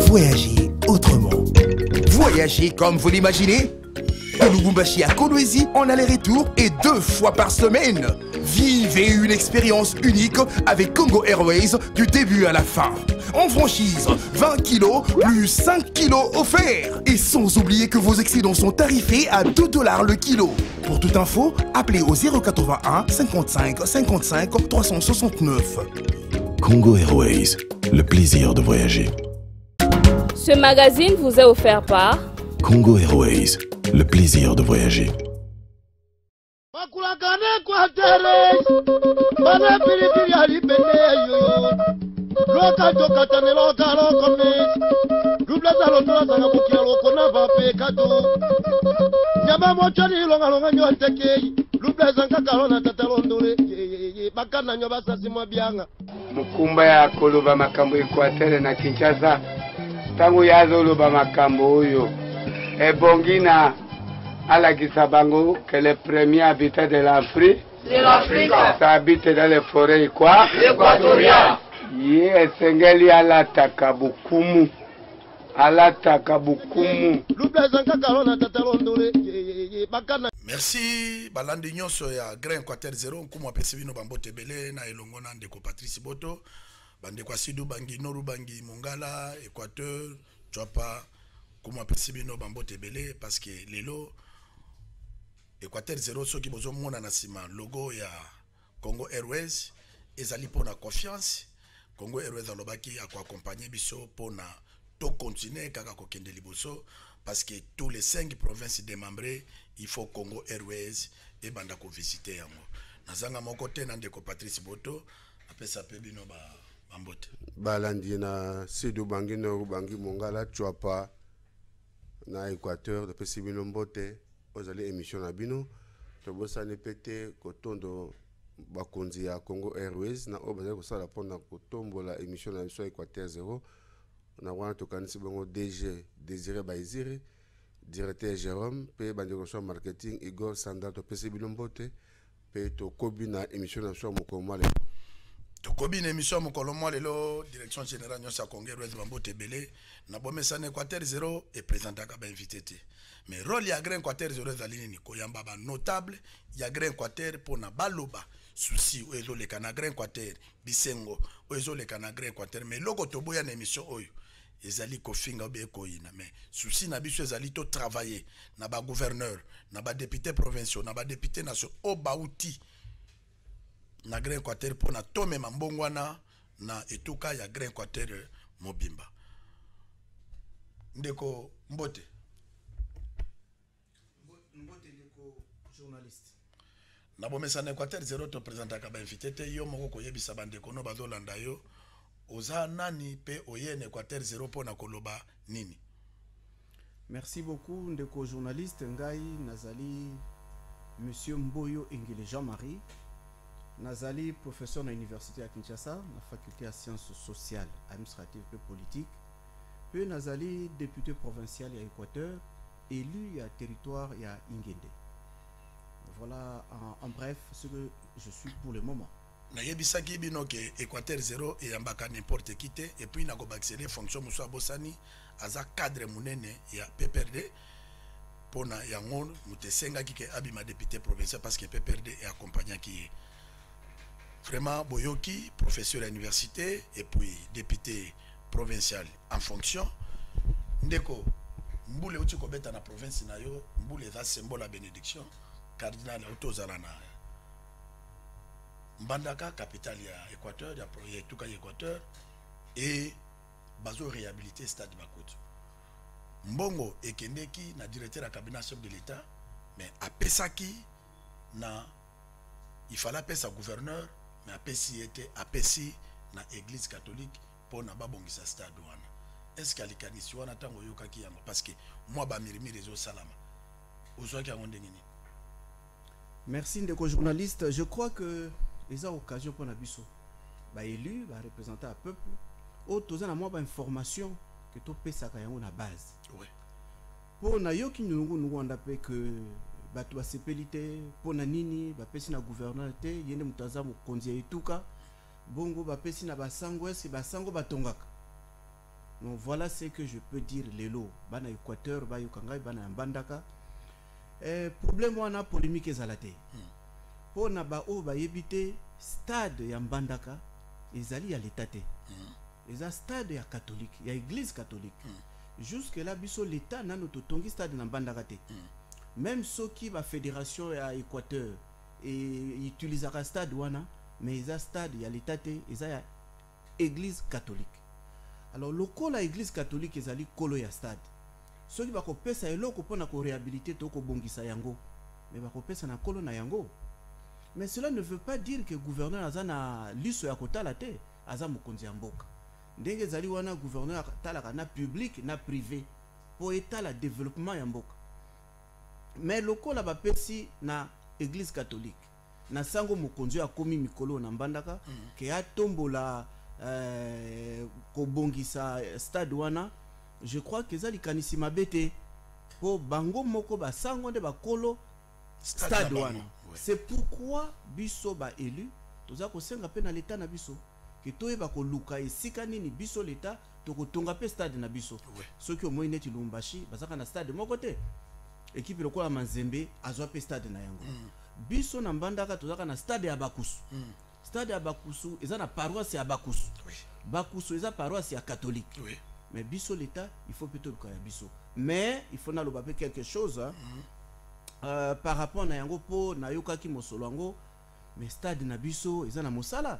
Voyagez autrement. Voyagez comme vous l'imaginez. De Lubumbashi à Kolwezi en aller-retour et 2 fois par semaine. Vivez une expérience unique avec Congo Airways du début à la fin. En franchise, 20 kilos plus 5 kilos offerts. Et sans oublier que vos excédents sont tarifés à 2 $ le kilo. Pour toute info, appelez au 081 55 55 369. Congo Airways, le plaisir de voyager. Ce magazine vous est offert par Congo Airways, le plaisir de voyager. Mukumba ya koloba makambo Equateur na Kinshasa tangu yazoloba makambo oyo ebongina alakisa bango que les premiers habitants de l'Afrique ça habite dans les forêts équatoriales. Ye sengeli alataka bukumu Merci balandi nyonso ya Grand Équateur 0 nkumu apesi bino bambote belé na elongo na ndeko Patrice Boto bande kwa Sidu bangi Noru bangi Mongala Équateur Chwapa nkumu apesi bino bambote belé parce que lelo Équateur 0 soki bozo mona na sima logo ya Congo Airways ezali pona confiance. Congo Airways alobaki ako accompagner biso pona to continuer kaka kokende liboso parce que tous les 5 provinces démembrées il faut Congo Airways et banda ko visiter yango. Nazanga moko te na ndeko Patrice Boto apesa pe bino bambote. Balandi na Sidu bangi Noru bangi Mongala Chwapa na Équateur de pesi bino mbote ozali émission na bino to bosane pété kotondo bakonzi ya Congo Airways na obazali kosala pona kotombola émission na biso Équateur 0 na wana tokanisi bango DG Désiré Baiziri directeur Jérôme pe bandeko so marketing Igor Sandal to pesi bino mbote pe to kobi na émission na so mokolo lelo to kobi na émission mokolo lelo direction générale nyonso ya Congo Airways bambote belé na bomesana Équateur 0 et présentaka ba invité te. Mais rôle ya Grand Équateur 0 ezali nini koyamba ba notable ya Grand Équateur pona baloba souci oyo le kana Grand Équateur bisengo oyo le kana Grand Équateur mais loko toboya na émission oyo ezali kofinga obe koyina mais souci na biso ezali to travailler na ba gouverneur na ba député provinciaux na ba député national o bauti na Grand Équateur pona to mema mbongwana na etuka ya Grand Équateur mobimba ndeko mbote journaliste. Na bomesa na Équateur 0 to présentaka ba invité te yo moko koyebisa bandeko no bazolanda yo oza nani pe oyene Équateur 0 pona koloba nini. Merci beaucoup ndeko journaliste ngai nazali monsieur Mboyo Engele Jean-Marie nazali professeur na université à Kinshasa na faculté à sciences sociales administratives et politiques pe nazali député provincial à Équateur élu à territoire ya Ingende. Voilà en bref ce que je suis pour le moment. Na yebisaki bino ke Équateur 0 et ambaka n'importe qui te et puis na ko accéder fonction muso abosani aza cadre munene ya PPRD pona yango mutesenga ki ke abima député provincial parce que PPRD est accompagnant qui vraiment boyoki professeur à l'université et puis député provincial en fonction ndeko mbule uti ko beta na province na yo mbule za symbole à bénédiction cardinal autozala na Mbandaka capitale ya Équateur ya projet tout cas Équateur et bazo réhabiliter stade Bakoto mbongo ekendeki na directeur à cabinet chef de l'état mais apesaki na il fallait apesa gouverneur mais apesi était apesi na église catholique pour na babongisa stade wana est-ce qu'alikanisi wana tango yokaki yango parce que moi ba mirimi réseau salama ozwaki yango ndengini. Merci ndeko journaliste, je crois que les occasions pour Nabiso ba élu ba représenter un peuple au toza na moi ba information que to pesa ka yango na base ouais pour na yo ki nungu nungu pe que bato ba sepelité pour na nini ba pesi na gouverneur te yende mutaza mo konzi etuka bongo ba pesi na basango esi basango batongaka Donc voilà ce que je peux dire lelo bana Équateur ba yokangai bana mbandaka problème wana polémique ezalate pour na ba o ba yebite stade ya mbandaka ezali ya l'état te eza stade ya catholique ya église catholique jusque là biso l'état nano totongi stade na mbandaka te même soki ba fédération ya Équateur et utilisaka stade wana mais eza stade ya l'état te eza ya église catholique. Alors loko la église catholique ezali kolo ya stade soki bako pesa eloko pona ko réhabiliter to ko bongisa yango mais bako pesa na kolo na yango. Mais cela ne veut pas dire que gouverneur azana liso ya kotala te aza mokonzi ya mboka ndenge ezali wana gouverneur talaka na public na privé po etala développement ya mboka. Mais loko la bapesi na église catholique na sango mokonzi akomi mikolo na mbandaka ke atombola kobongisa stade wana, je crois que ezali kanisi mabete po bango moko basango nde bakolo stade wana. C'est pourquoi biso ba élu toza ko senga pe na l'état na biso ke toyeba ko luka esika nini biso l'état to ko tonga pe stade na biso soki o moyi neti Lumbashi bazaka na stade moko te équipe lokola Manzembe azwa pe stade na yango biso na mbandaka tozaka na stade ya Bakusu stade ya Bakusu eza na paroisse ya Bakusu Bakusu eza paroisse ya catholique mais biso l'état il faut plutôt luka ya biso mais il faut na loba pe quelque chose par rapport na yango po na yokaki mosolo yango mais stade na biso eza na mosala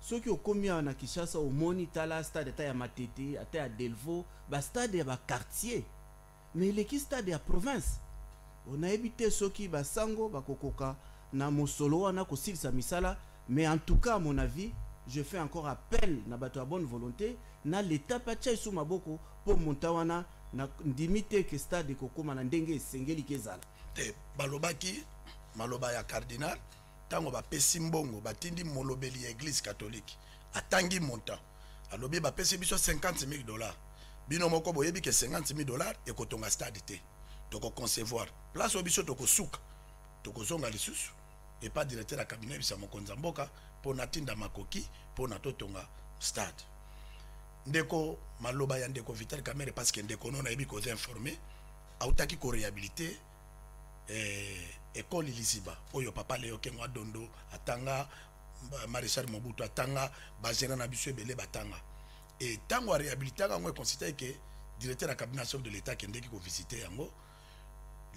soki okomi na Kinshasa omoni tala stade ta ya Matete ata ya Delvaux ba stade ya ba quartier mais leki stade ya province on a évité soki ba sango bakokoka na mosolo wana ko silisa misala. Mais en tout cas à mon avis je fais encore appel na bato ya bonne volonté na l'état pacha sous maboko pour montawana na ndimite ke stade kokoma na ndenge esengeli kezala te balobaki maloba ya cardinal tango bapesi mbongo batindi molobeli ya église catholique atangi montant alobi bapesi biso $50,000 bino moko boyebi ke $50,000 ekotonga stade te toko concevoir place obiso toko suka toko zonga lisusu et pas directeur à cabinet bisa mokonza mboka po natinda makoki po na totonga stade ndeko maloba ya ndeko Vital Kamerhe parce que ndeko non ayebi ko informer autaki ko réhabiliter école Lisiba oyo papa Leo Kengo Dondo atanga maréchal Mobutu atanga bazena na biso ebele batanga et tango réhabiliter ngo considère que directeur à cabinet de l'état qui ndeki ko visiter yango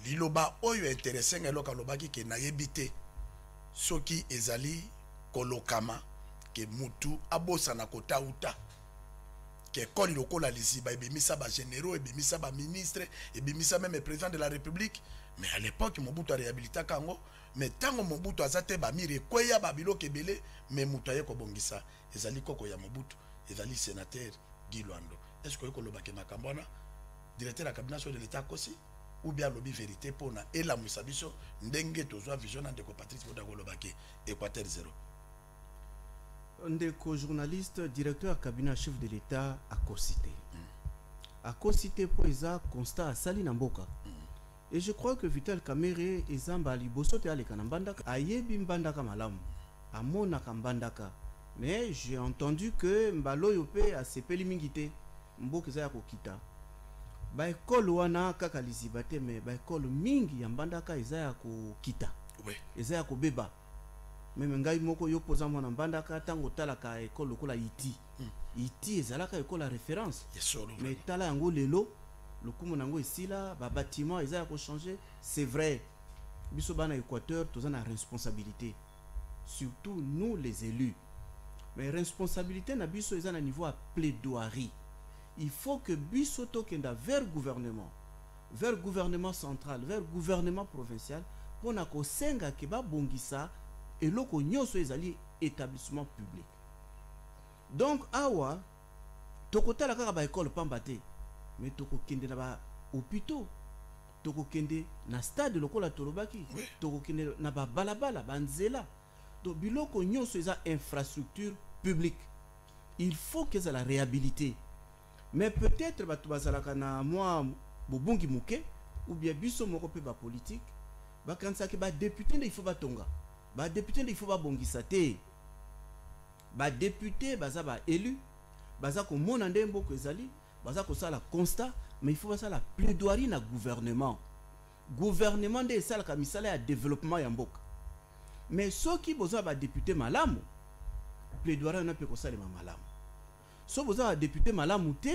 liloba oyo intéressant eloka lobaki ke nayebite soki ezali kolokama ke mutu abosa na kota uta ke koli lokola Lisiba ebimisa ba généraux ebimisa ba ministre ebimisa même président de la république. Mais à l'époque Mobutu a réhabilité kango mais tango Mobutu azate ba mire kweya ba biloko ebele mais mutu aye ko bongisa ezali koko ya Mobutu ezali sénateur Guy Lwando. Est-ce que koloba ke makambona directeur à cabinet de l'état kosi ou bien lobby vérité pour na et la musabiso ndenge tozwa vision na ndeko Patrice Boda kolobaki Équateur 0 ndeko journaliste directeur à cabinet chef de l'état a cité pour eza constat sali na mboka et je crois que Vital Kamerhe ezamba liboso te aleka na mbandaka ayebi mbandaka malamu amona kambandaka mais j'ai entendu que mbaloyo pe asepeli mingi te mboka eza ya kokita ba école wana kaka Lisiba te mais ba école mingi ya mbandaka eza ya kokita eza ya kobeba même ngai moko yo poza mwana mbandaka tango talaka école lokola iti ezalaka école ya référence mais tala yango lelo lokumu nango esila ba bâtiment eza ya ko changer c'est vrai biso bana Équateur toza na responsabilité surtout nous les élus mais responsabilité na biso eza na niveau à plaidoirie. Il faut que biso tokenda vers gouvernement central, vers gouvernement provincial pour na ko senga ke ba bongisa eloko nyonso ezali établissement public. Donc awa tokotala kaka ba école pamba te mais tokokende na ba hôpitaux tokokende na stade lokola tolobaki tokokende na ba balabala banzela to biloko nyonso eza infrastructure publique. Il faut que ça la réhabiliter. Mais peut-être batu bazalaka na moi bobongi muke ou bien biso moko pe ba politique ba kanisa ke ba député il faut ba tonga ba député il faut ba bongisa te ba député baza ba élu baza ko mona ndembo ko ezali baza ko sala constat mais il faut ça la plaidoirie na gouvernement nde sala ka misala ya développement ya mboka mais ceux qui besoin ba député malamu plaidoirie na pe ko sala malamu ceux besoin ba député malamu te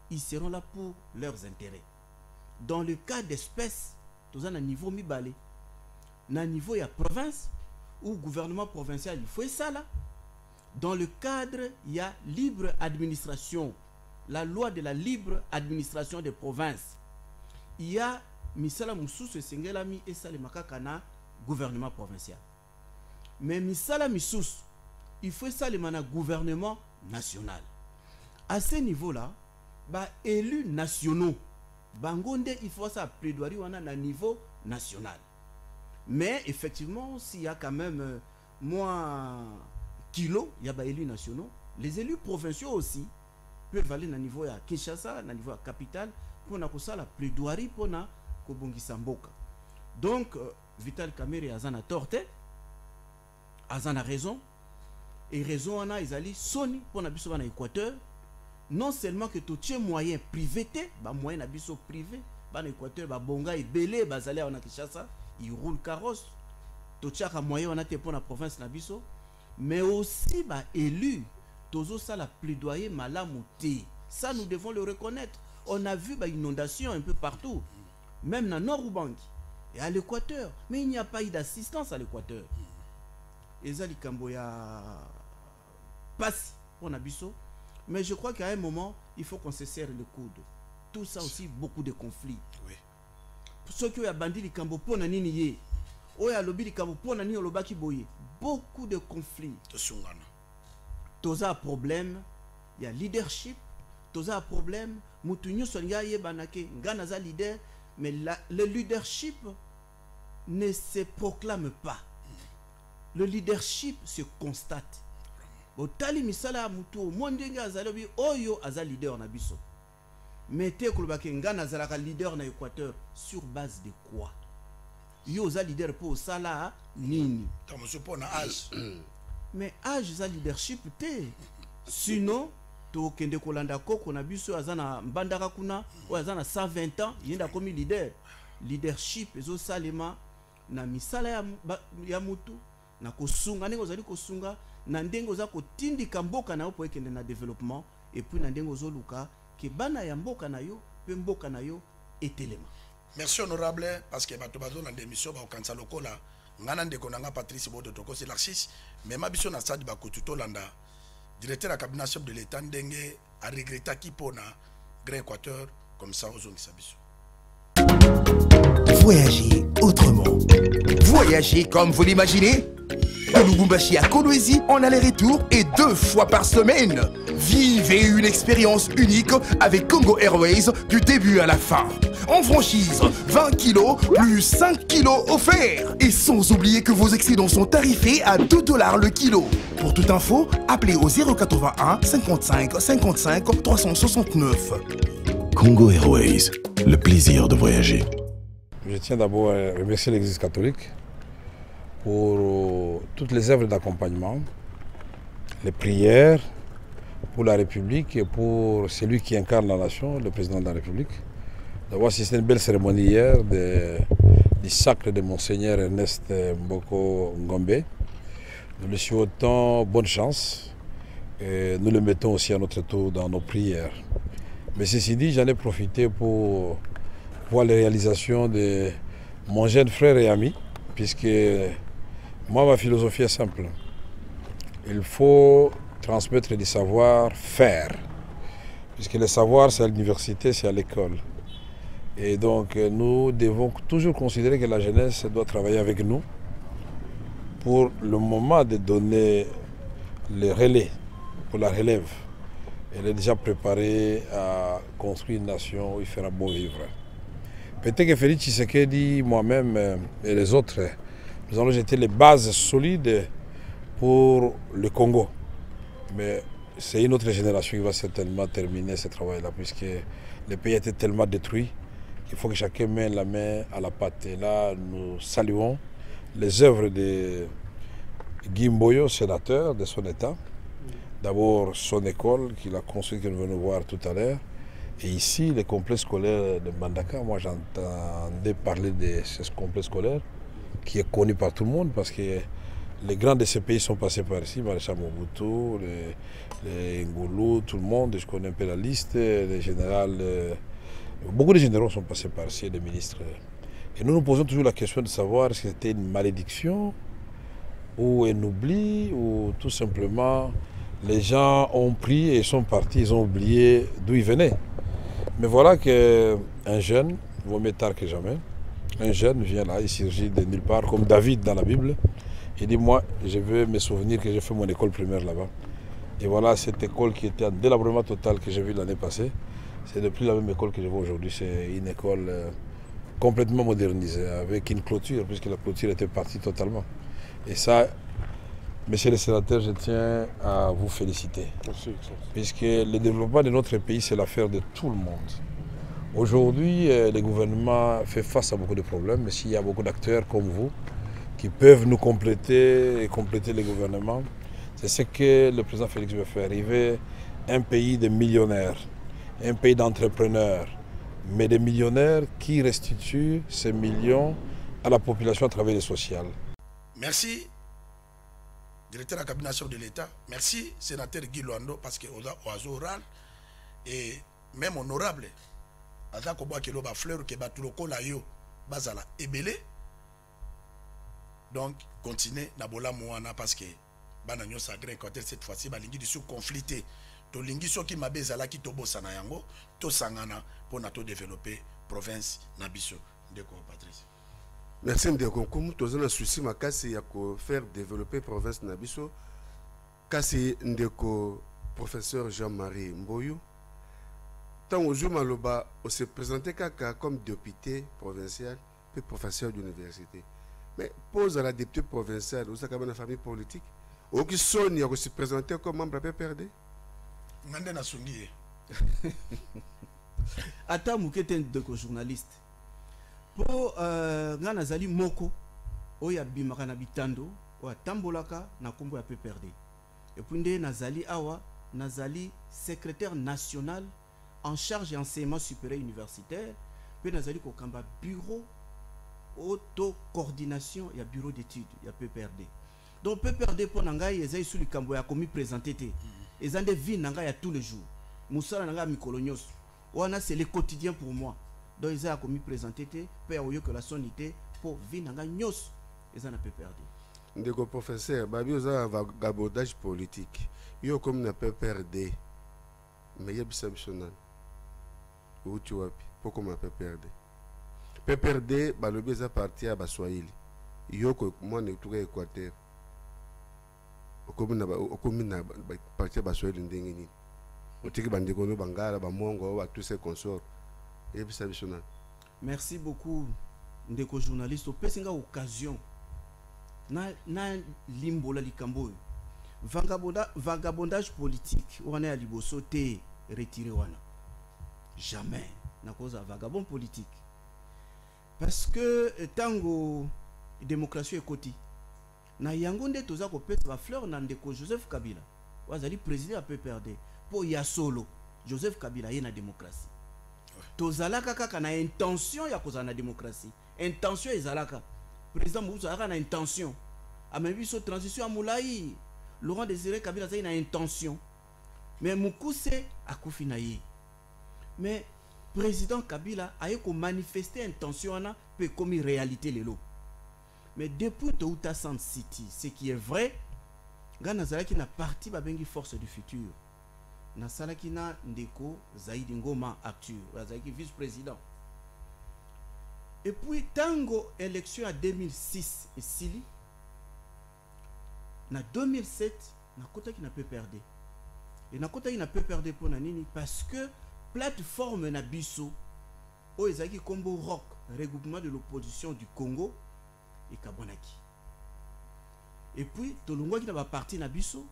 ils seront là pour leurs intérêts dans le cas d'espèce tous à niveau mibale na niveau ya province ou gouvernement provincial il faut ça là. Dans le cadre, il y a libre administration, la loi de la libre administration des provinces. Il y a misala mususu sengelami et salemaka kana gouvernement provincial. Mais misala misusu, il faut ça le mana gouvernement national. À ce niveau-là, bah élus nationaux, bangonde il faut ça plaidoirie wana na niveau national. Mais effectivement, s'il y a quand même moins kilo, il y a des élus nationaux. Les élus provinciaux aussi peuvent aller à niveau à Kinshasa, à niveau à capitale, pour ça la plaidoirie pour na Kobongisa Mboka. Donc, Vital Kamerhe a zana torte, a zana raison, et raison on a ils soni pour na biso na Équateur. Non seulement que tout tient moyen privé, bah moyen na biso privé, bah na Équateur, bah bonga et belé, bah zali on a Kinshasa, ils roulent carrosse. Tout tient moyen on a été pour la province na biso. Mais aussi bah, élus, tous ça la plaidoyer malamouté. Ça nous devons le reconnaître. On a vu bah, inondation un peu partout, même dans Nord-Ubangi et à l'Équateur. Mais il n'y a pas eu d'assistance à l'Équateur. Et ça, Kamboya passe on a biso. Mais je crois qu'à un moment, il faut qu'on se serre le coude. Tout ça aussi, beaucoup de conflits. Oui. Pour ceux qui ont bandit les Kambo pour nani nié, ou à lobby les Kambo pour nani olobaki boye. Beaucoup de conflits. Tous un problème, il y a leadership. Tous un problème. Moutounyo Sonia Yebanake, Ganaza leader, mais le leadership ne se proclame pas. Le leadership se constate. Otali misala mutu mondenga azalobi oyo aza leader na biso. Mais te kolobake ngana azalaka leader na Équateur sur base de quoi? Yo za leader pour sala nini mais âge za leadership te sinon to kende kolanda koko na biso azana mbandaka kuna o azana 120 ans yenda komi leadership ezo salema na misala ya mutu na kosunga ndenge ozali kosunga na ndenge oza kotindika mboka na yo po ekende na développement et puis na ndenge ozoluka ke bana ya mboka na yo pe mboka na yo etelema. Merci honorable, parce que bato bazo na démission ba okanisa lokola ngana ndeko nanga Patrice Boto toko c'est l'archis mais ma biso na stade ba kotuto landa directeur à cabinet chef de l'état ndenge a regretté qui pona Grand Équateur comme ça aux ongisa biso. Voyager autrement. Voyager comme vous l'imaginez. De Lubumbashi à Kolwezi, en aller-retour et 2 fois par semaine. Vivez une expérience unique avec Congo Airways du début à la fin. En franchise, 20 kilos plus 5 kilos offerts. Et sans oublier que vos excédents sont tarifés à $2 le kilo. Pour toute info, appelez au 081 55 55 369. Congo Airways, le plaisir de voyager. Je tiens d'abord à remercier l'Église catholique pour toutes les œuvres d'accompagnement, les prières pour la République et pour celui qui incarne la nation, le président de la République. D'avoir assisté à une belle cérémonie hier du sacre de Monseigneur Ernest Mboko Ngombe. Nous lui souhaitons bonne chance et nous le mettons aussi à notre tour dans nos prières. Mais ceci dit, j'en ai profité pour voir les réalisations de mon jeune frère et ami, puisque moi, ma philosophie est simple. Il faut transmettre du savoir-faire, puisque le savoir, c'est à l'université, c'est à l'école. Et donc, nous devons toujours considérer que la jeunesse doit travailler avec nous pour le moment de donner le relais, pour la relève. Elle est déjà préparée à construire une nation où il fera bon vivre. Peut-être que Félix Tshisekedi, moi-même et les autres, nous allons jeter les bases solides pour le Congo. Mais c'est une autre génération qui va certainement terminer ce travail-là, puisque le pays a été tellement détruit qu'il faut que chacun mette la main à la pâte. Et là, nous saluons les œuvres de Guy Mboyo, sénateur de son État, D'abord son école qu'il a construite, que nous venons voir tout à l'heure. Et ici, les complexes scolaires de Mbandaka, moi j'entendais parler de ce complexe scolaire qui est connu par tout le monde parce que les grands de ces pays sont passés par ici, Maréchal Mobutu, les Ngolo, tout le monde, je connais un peu la liste, les généraux, beaucoup de généraux sont passés par ici, les ministres. Et nous nous posons toujours la question de savoir si c'était une malédiction ou un oubli ou tout simplement les gens ont pris et sont partis, ils ont oublié d'où ils venaient. Mais voilà qu'un jeune, vaut mieux tard que jamais, un jeune vient là, il surgit de nulle part, comme David dans la Bible. Il dit, moi, je veux me souvenir que j'ai fait mon école primaire là-bas. Et voilà, cette école qui était en délabrement total que j'ai vu l'année passée, c'est depuis la même école que je vois aujourd'hui. C'est une école complètement modernisée, avec une clôture, puisque la clôture était partie totalement. Et ça, Monsieur le sénateur, je tiens à vous féliciter. Merci. Puisque le développement de notre pays, c'est l'affaire de tout le monde. Aujourd'hui, le gouvernement fait face à beaucoup de problèmes, mais s'il y a beaucoup d'acteurs comme vous, qui peuvent nous compléter et compléter le gouvernement. C'est ce que le président Félix veut faire. Il veut un pays de millionnaires, un pays d'entrepreneurs, mais des millionnaires qui restituent ces millions à la population à travers le social. Merci, directeur de la cabinet de l'État. Merci, sénateur Guy Luando, parce que oiseau oral et même honorable. Aza ko boa kelo ba fleur ke batuloko la yo bazala ebele. Donc, continuez Nabola Mouana parce que Bananyo Sagre Quartier cette fois-ci, Balingi du sous-conflité. To lingi so ki mabe zala ki tobo sana yango, to sangana pour nato développer province Nabiso. Ndeko Patrice. Merci Ndeko. Comme tous les soucis, ma casse y a faire développer province Nabiso. Casse Ndeko professeur Jean-Marie Mboyo. Tant au jour Maloba, on s'est présenté comme député provincial puis professeur d'université. Mais pose à la députée provinciale, vous avez une famille politique, ou qui sonne, il se présenter comme membre de PPRD. Ngande na sungi. Ata mukete ndeko journaliste. Po ngana zali moko oya bimaka na bitando oya tambolaka na kombo ya PPRD. Et puis nde nazali awa nazali secrétaire national en charge d'enseignement supérieur universitaire, puis nazali ko kamba bureau auto-coordination, il y a bureau d'études, il y a PPRD. Donc PPRD pour Nangaï, ils ont sous le cambo, il y a commis présenté. Ils ont des vies Nangaï à tous les jours. Moussa Nangaï Mikolonios. C'est le quotidien pour moi. Donc ils ont commis présenté, père au lieu que la sonité pour vie Nangaï Nyos. Ils ont un PPRD. Ndeko professeur, Babi vous avez un vagabondage politique. Yo comme na PPRD. Mais il y a bisabishonal. Où tu vois, pourquoi ma PPRD? PPRD, balobi eza parti à Baswahili. Yoko moi ne trouve Équateur. Okomina parti à Baswahili ndenge nini. Otiki bandeko no bangala ba mongo ba tous ces consorts. Et puis ça bishona. Merci beaucoup ndeko journaliste au pesinga occasion. Na limbola likambo. Vagabondage politique. On est à liboso te retiré wana. Jamais na cause à vagabond politique. Parce que tango démocratie est côté. Na yangonde toza ko pesa ba fleur na ndeko Joseph Kabila. Wazali président à PPRD. Po ya solo Joseph Kabila yena démocratie. Tozalaka kaka na intention ya koza na démocratie. Intention ezalaka. Président Mobutu a na intention. A même biso transition à Moulaï. Laurent Désiré Kabila a une intention. Mais Mukuse a kufi na ye. Mais président Kabila a eu manifester intention peut comme réalité les lots. Mais depuis Touta Sand City, ce qui est vrai, Gana Zalaki na parti babengi force du futur. Na Salaki na Ndeko Zaidi Ngoma actuel, Zalaki vice-président. Et puis tango élection à 2006 et Sili, na 2007 na kota qui n'a pas perdu. Et na kota qui n'a pas perdu pour nini parce que plateforme na biso o ezaki kombo rock regroupement de l'opposition du Congo et Kabonaki. Et puis tolongwa ki na ba parti na biso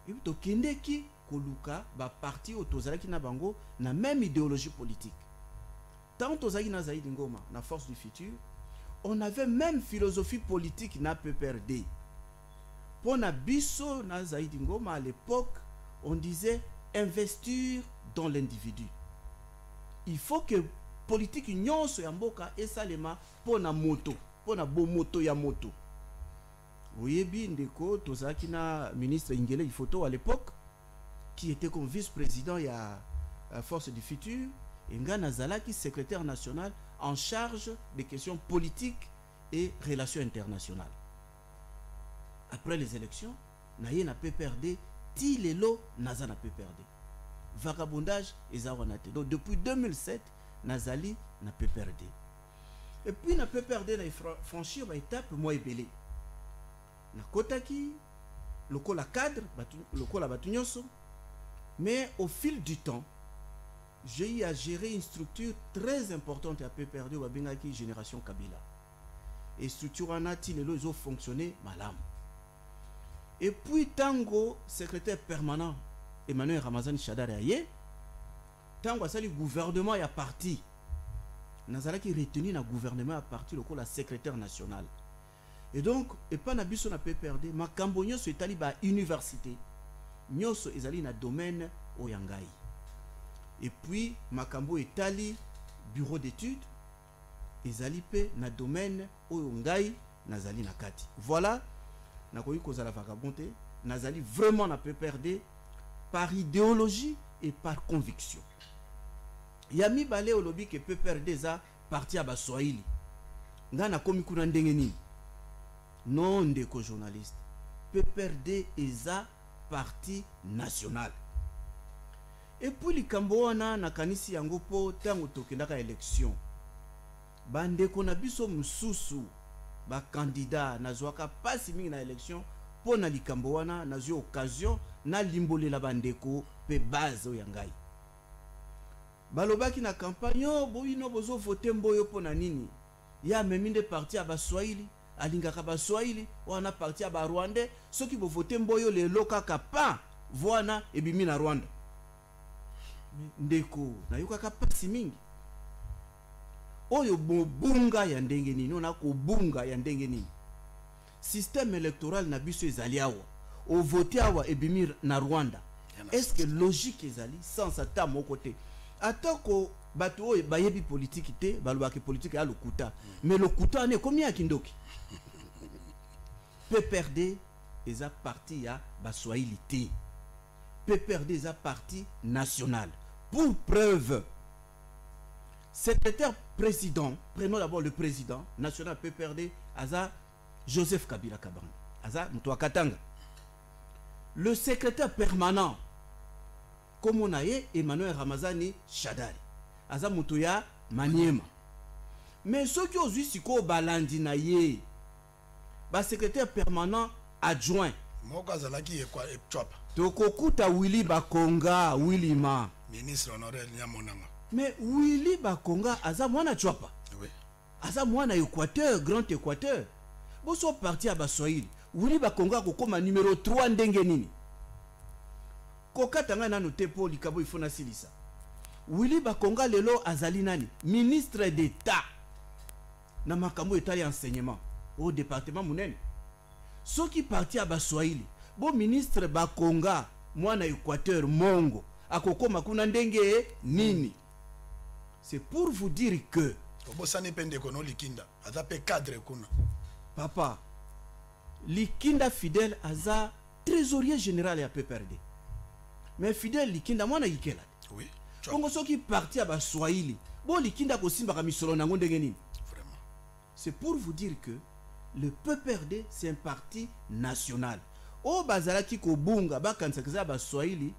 et puis tokendeki koluka ba parti o tozalaki na bango na même idéologie politique. Tant tozaki na Zaidi Ngoma na force du futur, on avait même philosophie politique na PPRD. Pour na biso na Zaidi Ngoma à l'époque on disait investir dans l'individu. Il faut que politique nyonso ya mboka esalema pona moto, pona bo moto ya moto. Oyebi ndeko tozaki na ministre Ingele Ifoto à l'époque qui était comme vice-président ya Force du Futur et nga nazalaki secrétaire national en charge des questions politiques et relations internationales. Après les élections, naye na PPRD ti lelo naza na PPRD. Vagabondage ezawanate. Donc depuis 2007 nazali na PPRD. Et puis na PPRD na franchir ba étape moi ebelé. Na kotaki lokola cadre lokola batunyonso, mais au fil du temps j'ai eu à gérer une structure très importante à PPRD ou à Bengaki Génération Kabila. Et structure en a lelo ils ont fonctionné malam. Et puis tango secrétaire permanent Emmanuel Ramazani Shadari aye tango asali gouvernement ya parti nazala qui retenu na gouvernement à parti lokola secrétaire national. Et donc et pas na biso na PPRD makambo nyonso etali ba université nyonso ezali na domaine oyangai. Et puis makambo etali bureau d'études ezali pe na domaine oyangai nazali na kati. Voilà nakoyi kozala vagabonté nazali vraiment na PPRD par idéologie et par conviction. Yami balé au lobby que PPRD za parti à Baswahili. Nga na komi kuna ndenge nini? Non ndeko journaliste. PPRD eza parti national. Et puis likambo wana na kanisi yango po tango tokendaka élection. Bandeko na biso mususu ba candidat nazwaka pasi mingi na élection po na likambo wana nazwi occasion na limbolela bandeko pe base oyangai. Balobaki na campagne boyino bozo voter mboyo po na nini? Ya meminde parti à Baswahili, alingaka Baswahili, wana parti à Rwandais, ceux qui vont voter mboyo le loka kapa voana ebimi na Rwanda. Ndeko na yoka pasi mingi. Oyo bunga ya ndenge nini, ona ko bunga ya ndenge nini. Système électoral na biso ezali awa. O voter awa ebimi na Rwanda. Est-ce que logique ezali sans ata mon côté? Atako bato oyo bayebi politique te, balobaki politique ya lokuta. Mais lokuta ne combien kindoki? PPRD eza parti ya Baswahili te. PPRD eza parti national. Pour preuve, secrétaire président, prenons d'abord le président national PPRD, Aza Joseph Kabila Kabange, Aza Moutoua Katanga. Le secrétaire permanent, comme on a eu Emmanuel Ramazani Shadari, Aza Moutouya Maniema. Mais ceux qui ont vu Siko Balandi Naye, ba secrétaire permanent adjoint. Tokokuta Willy Bakonga, Willy Ma. Ministre honoraire Nyamonanga. Mais Willy Bakonga, Aza Mwana Chwapa. Oui. Aza Mwana Équateur, Grand Équateur. Bon, sont partis à Baswahili. Willy Bakonga, comme numéro 3 Ndengenini. Kokatanga na noté pour likabo ifona silisa. Willy Bakonga lelo azali nani? Ministre d'État. Na makambo etali enseignement au département munene. Ceux qui parti à Baswahili. Bon ministre Bakonga, mwana Équateur Mongo, akoko makuna ndenge nini. C'est pour vous dire que Obosani pende kono likinda, azape cadre kuna. Papa, likinda fidèle aza trésorier général à PPRD. Mais fidèle likinda mwana yikela. Oui. Bongo soki parti à Baswahili. Bon likinda ko simba ka misolo nango ndenge nini. Vraiment. C'est pour vous dire que le PPRD c'est un parti national. O bazala ki ko bunga ba kanisa kaza Baswahili,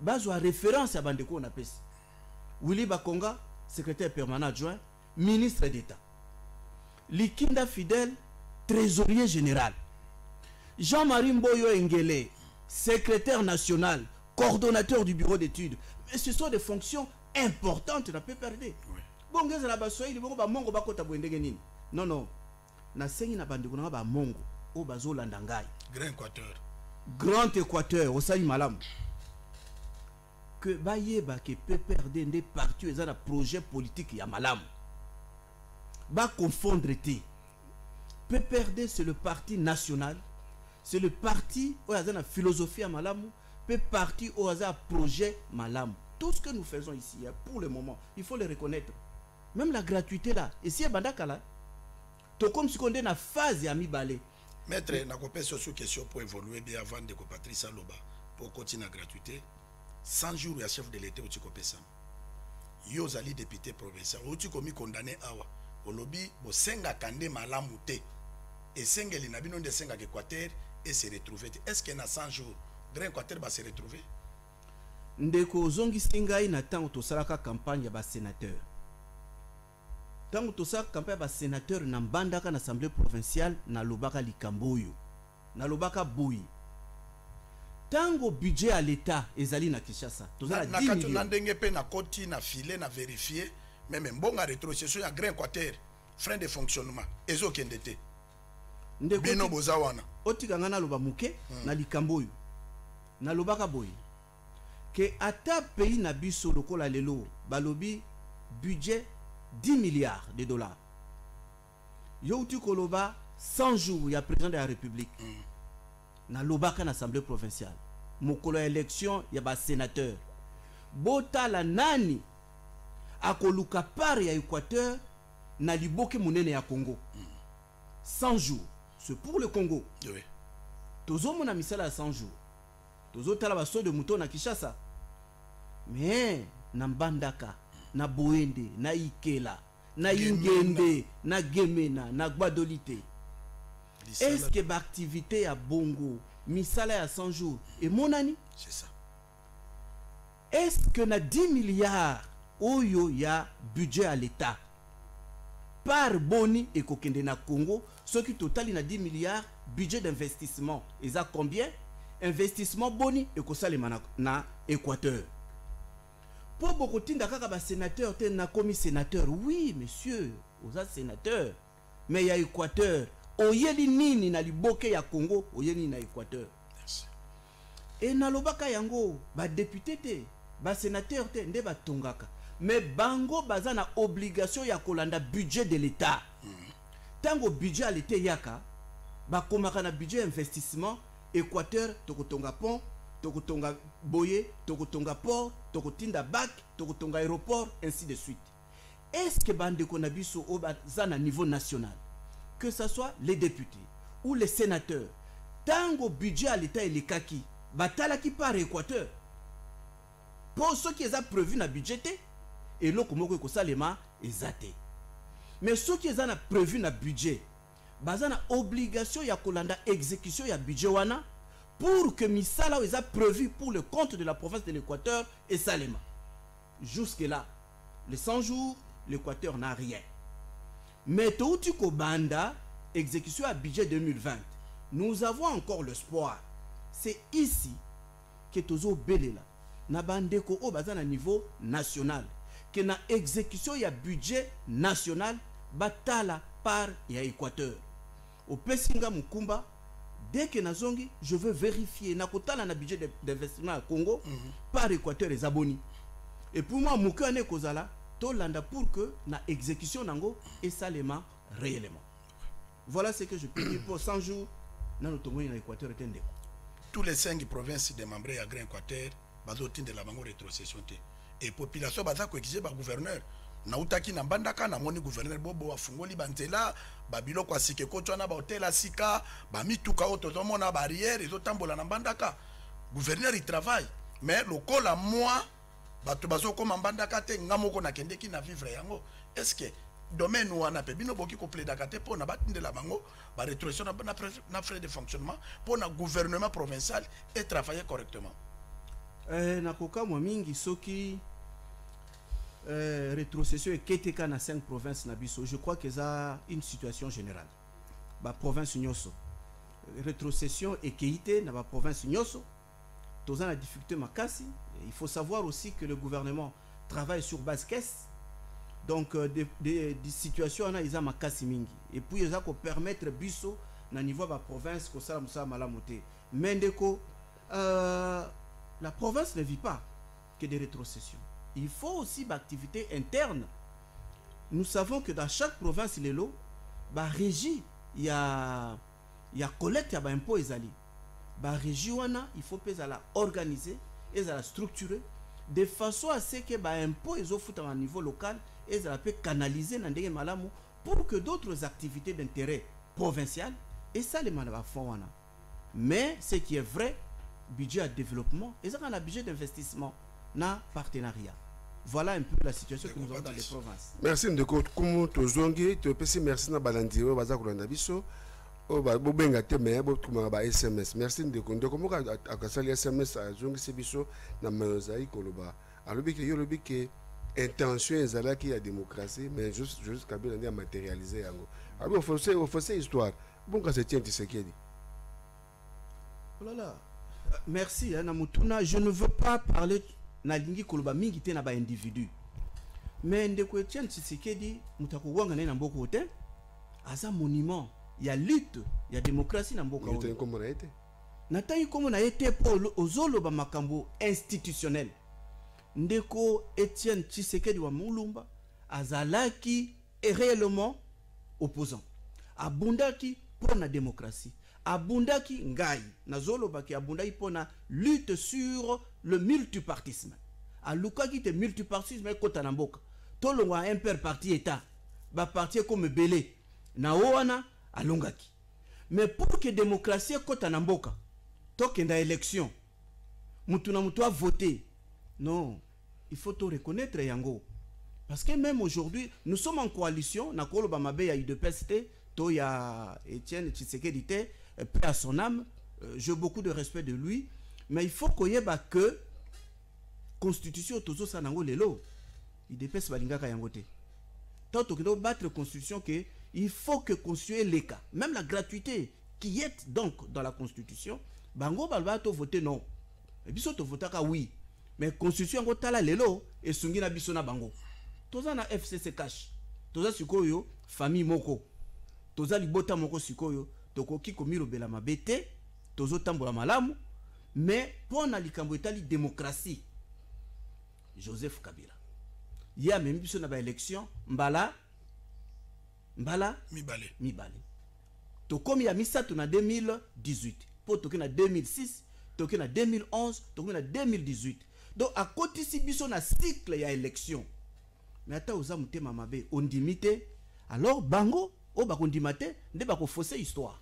bazwa référence à bandeko na pesi. Willy Bakonga, secrétaire permanent adjoint, ministre d'État. Likinda fidèle, trésorier général. Jean-Marie Mboyo Engele, secrétaire national, coordonnateur du bureau d'études. Mais ce sont des fonctions importantes dans la PPRD. Bon, la Baswahili, bon, ba mongo ba kota boendenge nini. Non, non. Na sengi na bandeko na ba mongo, o bazo landangai. Grand Équateur. Grand Équateur, au Sali Malam. Que bayeba que PPRD des partis et un projet politique ya malam. Ba confondre te. PPRD c'est le parti national, c'est le parti où il y a une philosophie à malam. fait partie au hasard projet Malam. Tout ce que nous faisons ici, pour le moment, il faut le reconnaître. Même la gratuité là, et si Bandaka là, tout comme si on est dans la phase à mi-balé. Maître, n'a pas sur question pour évoluer bien avant de Patrice Aloba pour continuer la gratuité. 100 jours, il y a chef de l'État où tu coupes ça. Yozali député provincial, où tu commis condamné awa. Au lobby, au senga kande malamouté. Et senga l'inabino de senga Équateur et se retrouver. Est-ce qu'il y a 100 jours, Grand Équateur va se retrouver? Ndeko zongi singai na tango tosalaka campagne ya sénateur. Tango tosalaka campagne ya sénateur na mbandaka na assemblée provinciale na lobaka likamboyo. Na lobaka boyi. Tango budget à l'État ezali na Kinshasa. Tozala 10 millions. Na ndenge pe na koti na filer na vérifier même mbonga rétrocession ya Grand Équateur frein de fonctionnement ezo kendete. Ndeko bino bozawana. Otikanga na loba muke na likamboyo. Na lobaka boyi. Que ata pays na biso lokola lelo balobi budget 10 milliards de dollars. Yauti koloba 100 jours ya président de la République. Na lobaka na assemblée provinciale. Mokolo élection ya ba sénateur. Bota la nani akoluka par ya Équateur na liboke munene ya Congo. 100 jours. C'est pour le Congo. Oui. Tozo mona misala 100 jours. Tozo tala baso de mouton na Kinshasa. Mais na Mbandaka, na Boende, na Ikela, na Ingende, na Gemena, na Gbadolite. Est-ce que l'activité à Bongo, misala à 100 jours, et mon ami? C'est ça. Est-ce que na 10 milliards, oyo ya budget à l'État? Par boni et kokende na Congo, ce qui total na 10 milliards, budget d'investissement. Et ça combien? Investissement boni et kosalema na Équateur. Pour beaucoup de sénateur, tu es commis sénateur. Oui, monsieur, vous êtes sénateur. Mais il y a Équateur. Oyeli nini na liboke ya Congo, oyeli na Équateur. Et na lobaka yango, ba député te, ba sénateur te, nde ba tongaka. Mais bango baza na obligation ya kolanda budget de l'État. Tango budget à l'État yaka, ba komaka na budget investissement, Équateur, tokotonga pont, tokotonga boye, tokotonga port, tokotinda bac, tokotonga aéroport, ainsi de suite. Est-ce que bande konabiso au bazana niveau national, que ce soit les députés ou les sénateurs, tango budget à l'État et les kaki, batala qui part Équateur, pour ceux qui ont prévu na budget, et l'autre moko kosalema ezate. Mais ceux qui ont prévu na budget, bazana obligation ya kolanda exécution ya budget wana pour que misala ou a prévu pour le compte de la province de l'Équateur et Salema. Jusque là, les 100 jours, l'Équateur n'a rien. Mais touti ko banda exécution à budget 2020, nous avons encore l'espoir. C'est ici que tozo belela na bandeko o bazana niveau national que na exécution ya budget national batala par ya Équateur. Au Pessinga Mukumba, dès que nazongi, je veux vérifier na kotala na budget d'investissement à Congo par Équateur et Zaboni. Et pour moi, Moukane Kozala, Tolanda pour que na exécution nango et salema réellement. Voilà ce que je peux dire pour 100 jours dans notre Congo et Équateur et Tende. Tous les 5 provinces démembrées à Grand Équateur, bazotin de la bango rétrocession. Et population bazako exigé par gouverneur. Na utaki na Mbandaka na moni gouverneur bobo afungoli bantela babilo kwa sike kotwana ba hotel asika ba mituka auto zomona barrière et tambola na Mbandaka. Gouverneur il travaille mais lokola moi bato bazo koma Mbandaka te ngamoko na kendeki na vivre yango. Est-ce que domaine wana pe bino boki ko plaidaka te pour na batindela bango ba rétrocession na frais de fonctionnement pour na gouvernement provincial et travailler correctement. Na koka mo mingi soki rétrocession et KTK na 5 provinces na biso, je crois que ça une situation générale. Ba province nyoso rétrocession et KIT na ba province nyoso toza na difficulté makasi. Il faut savoir aussi que le gouvernement travaille sur base caisse. Donc des situations na isa makasi mingi et puis ça ko permettre biso na niveau ba province ko sala musa malamote. Mendeko la province ne vit pas que des rétrocessions. Il faut aussi d'activité interne. Nous savons que dans chaque province, les lots, bah régie, il y a collecte, il y a impôt ezali. ba région il faut pas la organiser et la structurer de façon à ce que ba impôt ils offrent à un niveau local et ça peut canaliser dans des malamu pour que d'autres activités d'intérêt provincial et ça les manaba font. Mais ce qui est vrai, budget de développement et ça on a budget d'investissement na partenariat. Voilà un peu la situation que nous avons dans les provinces. Merci Ndeko Kumu Tozongi, te pesi merci na balandi o baza kolanda biso. O ba bobenga te me bo tuma ba SMS. Merci Ndeko Ndeko moka akasali SMS azongi se biso na mayozai koloba. Alobi ke yo lobi ke intention ezalaki ya démocratie mais juste Kabila ndi a matérialiser yango. Abi on faisait histoire. Bon quand c'est Etienne Tshisekedi. Oh là là. Merci hein, Namutuna, je ne veux pas parler na lingi koloba mingi te na ba individu. Mais Ndeko Etienne Tshisekedi mutako wanga na mboko te. Aza monument, il y a lutte, il y a démocratie na mboko. Natayi komo na été. Natayi komo na été pour ozolo ba makambo institutionnel. Ndeko Etienne Tshisekedi wa Mulumba azalaki est réellement opposant. Abundaki pour la démocratie. Abundaki ngai nazolo baki abundaki pour la lutte sur le multipartisme. Alukaki te multipartisme et kota namboka. Tolo wa imper parti état. Ba parti comme belé. Na oana alongaki. Mais pour que démocratie kota namboka, tokenda élection. Mutu na mutu a voté. Non, il faut tout reconnaître yango. Parce que même aujourd'hui, nous sommes en coalition, na kolo ba mabe ya UDPST, to ya Etienne Tshisekedi te, paix à son âme, j'ai beaucoup de respect de lui, mais il faut qu'on y ait que constitution tozo sanango lelo, UDPS balingaka yango te. Tant que nous battre constitution que il faut que constituer les cas, même la gratuité qui est donc dans la constitution, bango balba to voter non. Et biso to votaka oui. Mais constitution ngo tala lelo et sungi na biso na bango. Toza na FCC cash. Toza sikoyo famille moko. Toza libota moko sikoyo tokoki komiro bela mabete, tozo tambola malamu, mais pour na likambo etali démocratie. Joseph Kabila. Ya même biso na ba élection mbala mibale. Tokomi ya misato na 2018. Po toki na 2006, toki na 2011, toki na 2018. Donc à côté si biso na cycle ya élection. Mais ata oza mutema mabe ondimité, alors bango o bakondimate nde bako fausser histoire.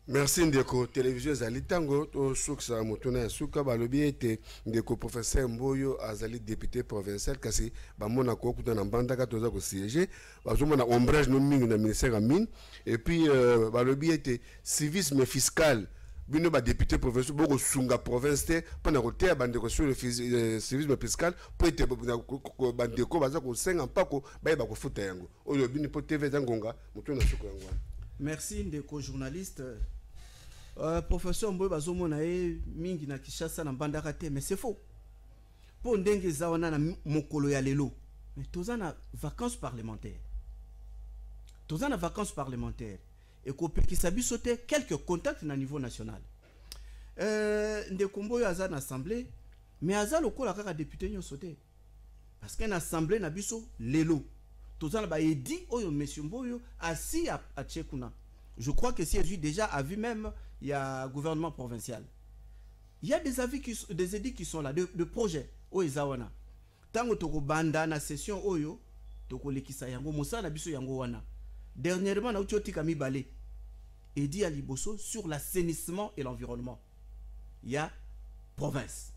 Merci Ndeko télévision Zali Tango to suksa motuna suka balobi ete Ndeko professeur Mboyo azali député provincial kasi ba mona ko kuta na mbandaka toza ko siéger bazoma na ombrage no mingi na ministère à mine et puis balobi ete civisme fiscal bino ba député provincial boko sunga province te pona ko te bande ko sur le civisme fiscal pour ete bande ko baza ko senga mpako ba ba ko futa yango oyo bini po TV zangonga motuna suka yango. Merci Ndeko journaliste. Professeur Mboyo bazomona e mingi na Kinshasa na mbandaka te, mais c'est faux. Pour ndenge zawana na mokolo ya lelo. Mais toza na vacances parlementaires. Toza na vacances parlementaires. Et ko pekisa biso te quelques contacts na niveau national. Ndeko Mboyo aza na assemblée, mais aza lokola kaka député nyonso te. Parce qu'en assemblée na biso lelo. Toza na ba edi oyo monsieur Mboyo assis à Tchekuna. Je crois que si j'ai déjà avis même, il y a gouvernement provincial. Il y a des avis des édits qui sont là, de projets. Oezawana. Tango toko banda na session oyo, toko lekisa yango mosa na biso yango wana. Dernièrement na uti kami balé. Edi à Liboso sur l'assainissement et l'environnement. Il y a province.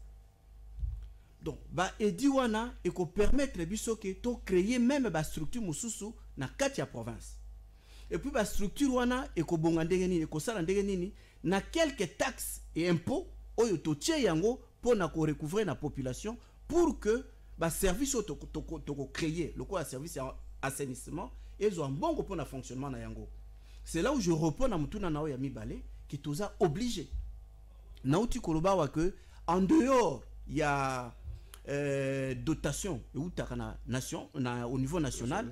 Donc, ba edi wana et ko permettre biso que to créer même ba structure mususu na katia province. Et puis la structure wana ekobonga ndenge nini ekosala ndenge nini na quelques taxes et impôts oyo totie yango pour na ko recouvrer na population pour que ba service to créer le quoi service assainissement et zo mbongo pour na fonctionnement na yango. C'est là où je reprends na mutuna na ya mibale qui toza obligé na uti koloba wa que en dehors il y a dotation na nation na au niveau national.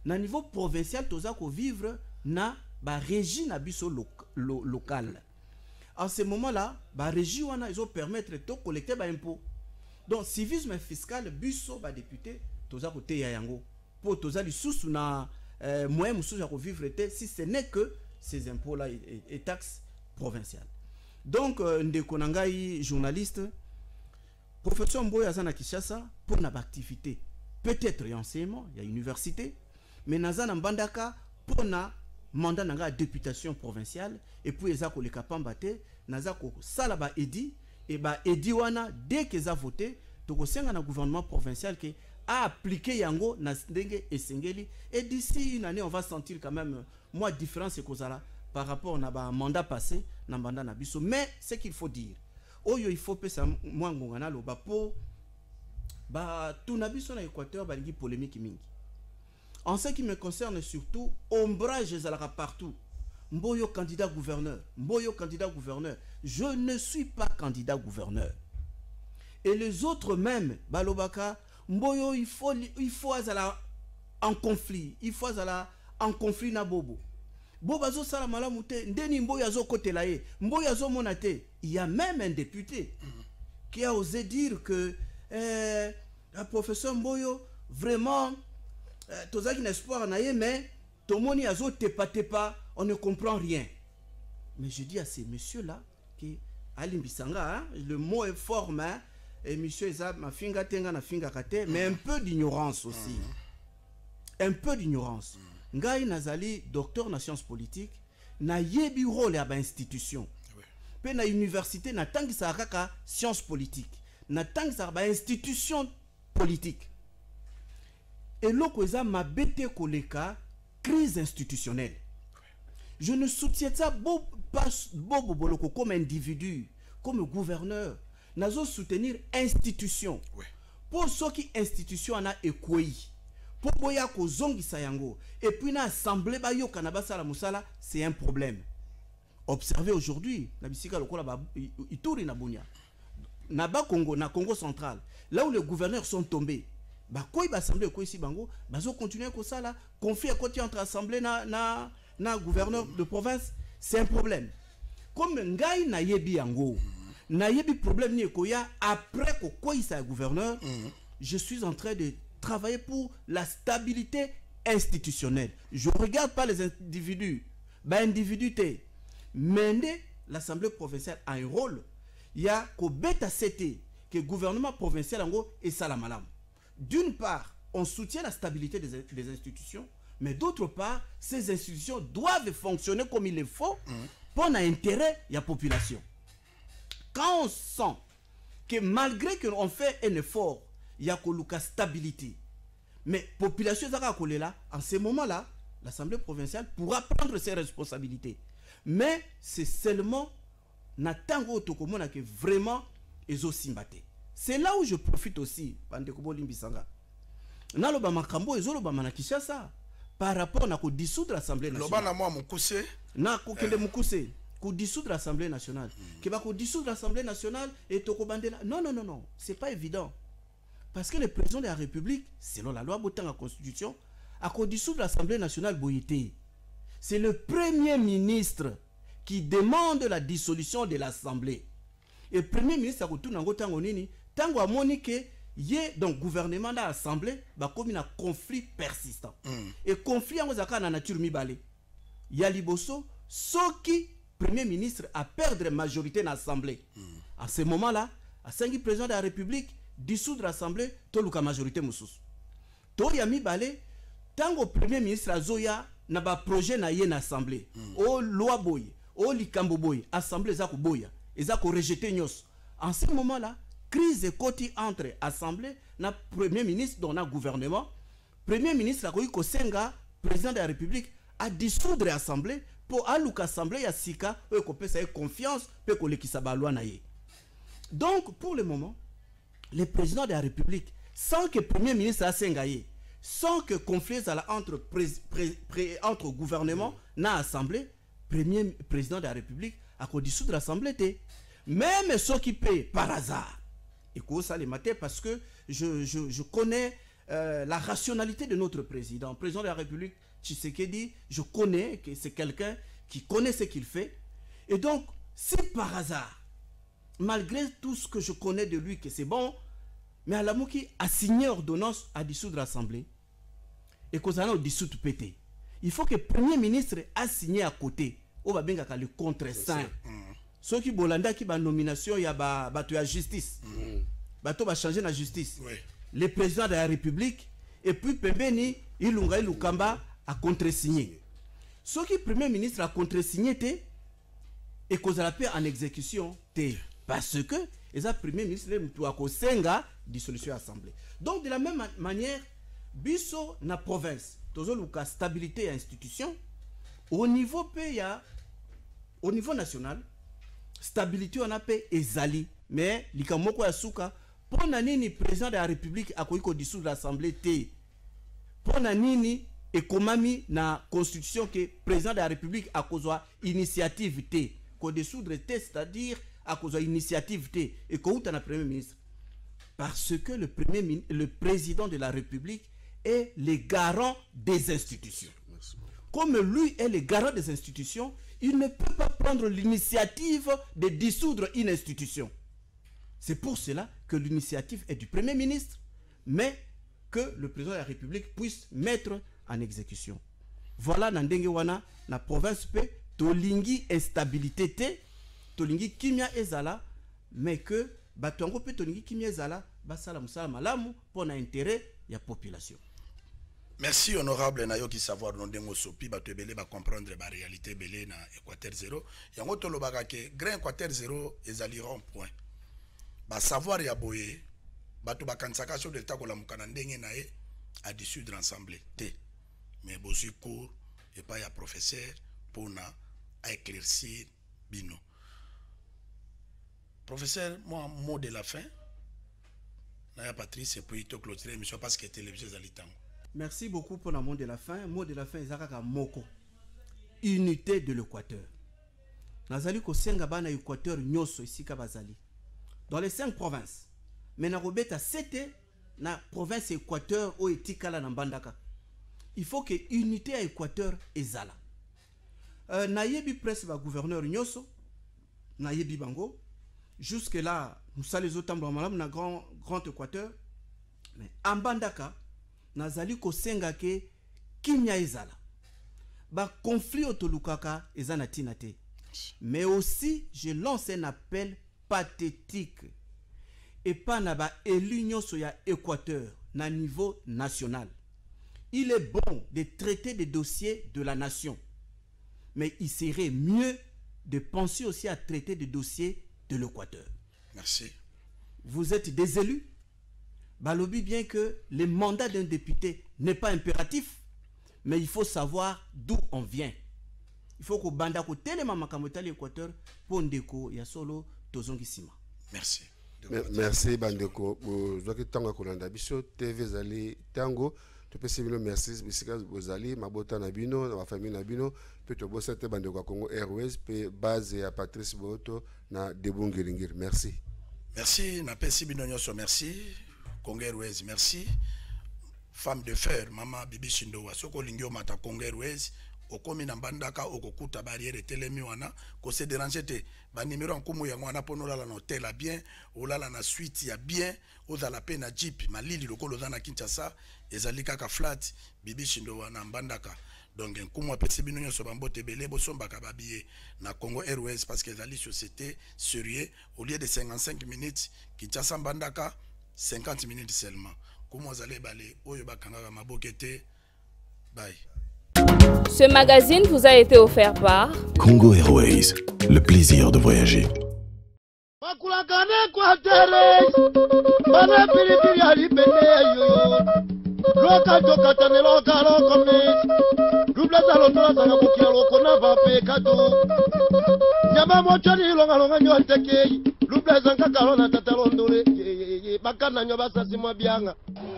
Na niveau provincial toza ko vivre na ba régie na biso local. En ce moment-là, ba régie wana ils ont permettre de collecter ba impôt. Donc civisme fiscal biso ba député toza ko te ya yango pour toza li susu na moyen mususu ya ko vivre te si ce n'est que ces impôts là et taxes provinciales. Donc ndeko nangai journaliste professeur Mboyo azana Kinshasa pour na activité peut-être enseignement, il y a université, mais nazana mbandaka pour na mandat nanga députation provinciale et puis ezako le kapambate nazako sala ba edi et ba edi wana dès qu'ils a voté toko senga na gouvernement provincial qui a appliqué yango na ndenge esengeli et d'ici une année on va sentir quand même moi différence kozala par rapport na ba mandat passé na mandat na biso. Mais ce qu'il faut dire oyo il faut pesa moi ngongana lo ba po ba tunabiso na Équateur balingi polémique mingi. En ce qui me concerne surtout, ombrage ezalaka partout. Mboyo candidat gouverneur, Mboyo candidat gouverneur. Je ne suis pas candidat gouverneur. Et les autres même, balobaka, Mboyo il faut azala en conflit, il faut azala en conflit na bobo. Bobo zo sala malamu te, ndeni Mboyo azo kote la ye, Mboyo azo monate. Il y a même un député qui a osé dire que le professeur Mboyo vraiment toza qui n'espoir naie mais tomoni azo tepa on ne comprend rien. Mais je dis à ces messieurs là qui alimbisanga hein, le mot est fort mais et monsieur eza ma finga tenga na finga kate mais un peu d'ignorance aussi. Un peu d'ignorance. Ngai nazali docteur na sciences politiques na yebi rôle ya ba institution. Pe na université na tangisa kaka sciences politiques. Na tangisa ba institution politique. Et l'okoza m'a bêté koleka crise institutionnelle. Je ne soutiens ça pas Bobo comme individu, comme gouverneur. Nazo soutenir institution. Pour ceux qui institution ana ekoi. Pour boya ko zongi sayango. Et puis na assemblée ba yo kanaba sala musala, c'est un problème. Observez aujourd'hui, na bisika lokola ba Ituri na Bunia. Na ba Congo, na Congo central, là où les gouverneurs sont tombés. Bah quoi il va assembler quoi ici bango bazo continuer comme ça là conflit à côté entre assemblée na gouverneur de province, c'est un problème. Comme ngai na yebi yango na yebi problème ni ekoya après quoi il sa gouverneur, je suis en train de travailler pour la stabilité institutionnelle. Je regarde pas les individus, bah individuité. Mais l'assemblée provinciale a un rôle. Il y a qu'au bêta CT que le gouvernement provincial en gros est salamalam. D'une part, on soutient la stabilité des institutions, mais d'autre part, ces institutions doivent fonctionner comme il le faut pour l'intérêt de la population. Quand on sent que malgré qu'on fait un effort, il y a la stabilité, mais la population est là, en ce moment-là, l'Assemblée provinciale pourra prendre ses responsabilités. Mais c'est seulement Natango Tokomona que vraiment ils ont simbaté. C'est là où je profite aussi, par rapport à la dissoudre l'Assemblée nationale. Dissoudre l'Assemblée nationale. Dissoudre l'Assemblée nationale et Tokobandela. Non, non, non, non. C'est pas évident. Parce que le président de la République, selon la loi Botan la Constitution, a dissoudre l'Assemblée nationale Boyité. C'est le Premier ministre qui demande la dissolution de l'Assemblée. Et le Premier ministre a retourné en Gotangonini. Tango a moniqué, donc gouvernement dans l'Assemblée, comme un conflit persistant. Et conflit en la nature mibale. Il y a Liboso, ce qui Premier ministre a perdre la majorité dans l'Assemblée. À ce moment-là, à 5 président de la République, dissoudre l'Assemblée, tout le majorité moussous. To yami balé, tango Premier ministre a zoya na ba projet na yé na Assemblée. O loi boy, o likambo boy, Assemblée zako boya, et zako rejeté nyos. En ce moment-là, crise est côté entre Assemblée na Premier ministre dans le gouvernement. Premier ministre a ko senga président de la République a dissoudre l'Assemblée pour aluka Assemblée ya sika e ko pesa confiance pe ko lekisa ba loi na yé. Donc pour le moment, le président de la République, sans que le Premier ministre a sengaye, sans que conflit entre gouvernement et l'Assemblée, le président de la République a dissoudre l'Assemblée. Même ceux qui paient par hasard. Et ça les matin parce que je connais la rationalité de notre président. Le président de la République, Tshisekedi, je connais que c'est quelqu'un qui connaît ce qu'il fait. Et donc, si par hasard, malgré tout ce que je connais de lui, que c'est bon, mais Alamouki a signé ordonnance à dissoudre l'Assemblée et qu'on a dissoudre pété. Il faut que le Premier ministre a signé à côté. On va bien le contre-saint. ceux qui bolanda qui ba nomination ya bato ya justice bato ba changer la justice le président de la République et puis pembeni Ilunga Ilukamba a contresigné ceux qui premier ministre a contresigné et cause la paix en exécution parce que les premier ministre doit kosenga dissolution assemblée. Donc de la même manière biso na province tozo luka stabilité et institution au niveau PA au niveau national stabilité on a paix ezali mais likamoko ya suka pona nini président de la République akoiko dissoudre l'assemblée pona nini ekomami na constitution que président de la République a kozwa initiative ko dissoudre c'est-à-dire à cause de l'initiative et qu'on a premier ministre parce que le président de la République est le garant des institutions. Comme lui est le garant des institutions, il ne peut pas prendre l'initiative de dissoudre une institution. C'est pour cela que l'initiative est du premier ministre, mais que le président de la République puisse mettre en exécution. Voilà Nandenge wana na province P tolingi instabilité tolingi kimia ezala mais que batongo pe tolingi kimia ezala basala musala malamu pour intérêt ya population. Merci honorable Nayoki savoir nondengo sopi bato ebele ba comprendre ba réalité belé na Équateur 0 yango to lobaka ke Grand Équateur 0 ezali rond point ba savoir ya boye bato bakansaka sur de takola mukana ndenge na e a dissoudre l'assemblée mais bosi cours et pas ya professeur pour na à éclaircir bino. Professeur, moi, mot de la fin. Naya Patrice, et puis tu clôturer l'émission parce que télévision Zalitango. Merci beaucoup pour le mot de la fin. Mot de la fin, Zaka Moko. Unité de l'Équateur. Nazali ko senga bana Équateur nyoso ici Kabazali. Dans les 5 provinces. Mais na robeta 7 na province Équateur o etikala na Mbandaka. Il faut que unité à Équateur ezala. Nayebi presse va gouverneur nyoso. Nayebi bango. Jusque là, nous sommes les autres membres na grand Équateur. Mais en Mbandaka, nazali ko senga ke kimia ezala. Ba conflit otolukaka ezana tinate. Mais aussi, je lance un appel pathétique. Et pas na ba élu nyoso ya Équateur na niveau national. Il est bon de traiter des dossiers de la nation. Mais il serait mieux de penser aussi à traiter des dossiers de l'Équateur. Merci. Vous êtes des élus. Balobi bien que le mandat d'un député n'est pas impératif, mais il faut savoir d'où on vient. Il faut que banda ko telema makamota l'Équateur pour ndeko ya solo tozongisima. Merci. Merci bandeko. Zoki tanga kolanda biso TV zali tango. Tu peux se merci bisika bozali mabota na bino na famille na bino pe to bossa te bandeko Congo Airways pe base ya Patrice Boto na Debungiringir. Merci. Merci na pesi bino nyoso merci. Congo Airways merci. Femme de fer mama Bibi Shindowa soko lingio mata Congo Airways okomi na Mbandaka okokuta barrière telemi wana ko se déranger te ba numéro nkumu ya wana ponola na hotel a bien olala na suite ya bien ozala pe na jeep malili lokolo za na Kinshasa ezali kaka flat Bibi Shindowa na Mbandaka donc nkumu apesi bino nyoso bambote bele bosombaka babiye na Congo Airways parce que ezali société sérieux au lieu de 55 minutes Kinshasa Mbandaka 50 minutes seulement kumu ozale bale oyo bakanga mabokete bye. Ce magazine vous a été offert par Congo Airways, le plaisir de voyager.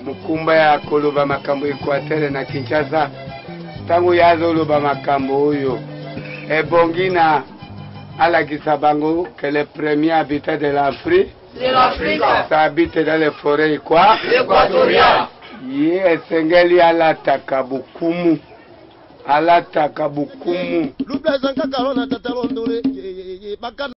Mukumba ya koloba makambo Équateur na Kinshasa tangu yazo loba makambo oyo ebongina alakisa bango que le premier habitat de l'Afrique ça habite dans les forêts quoi équatoriales esengeli alataka bukumu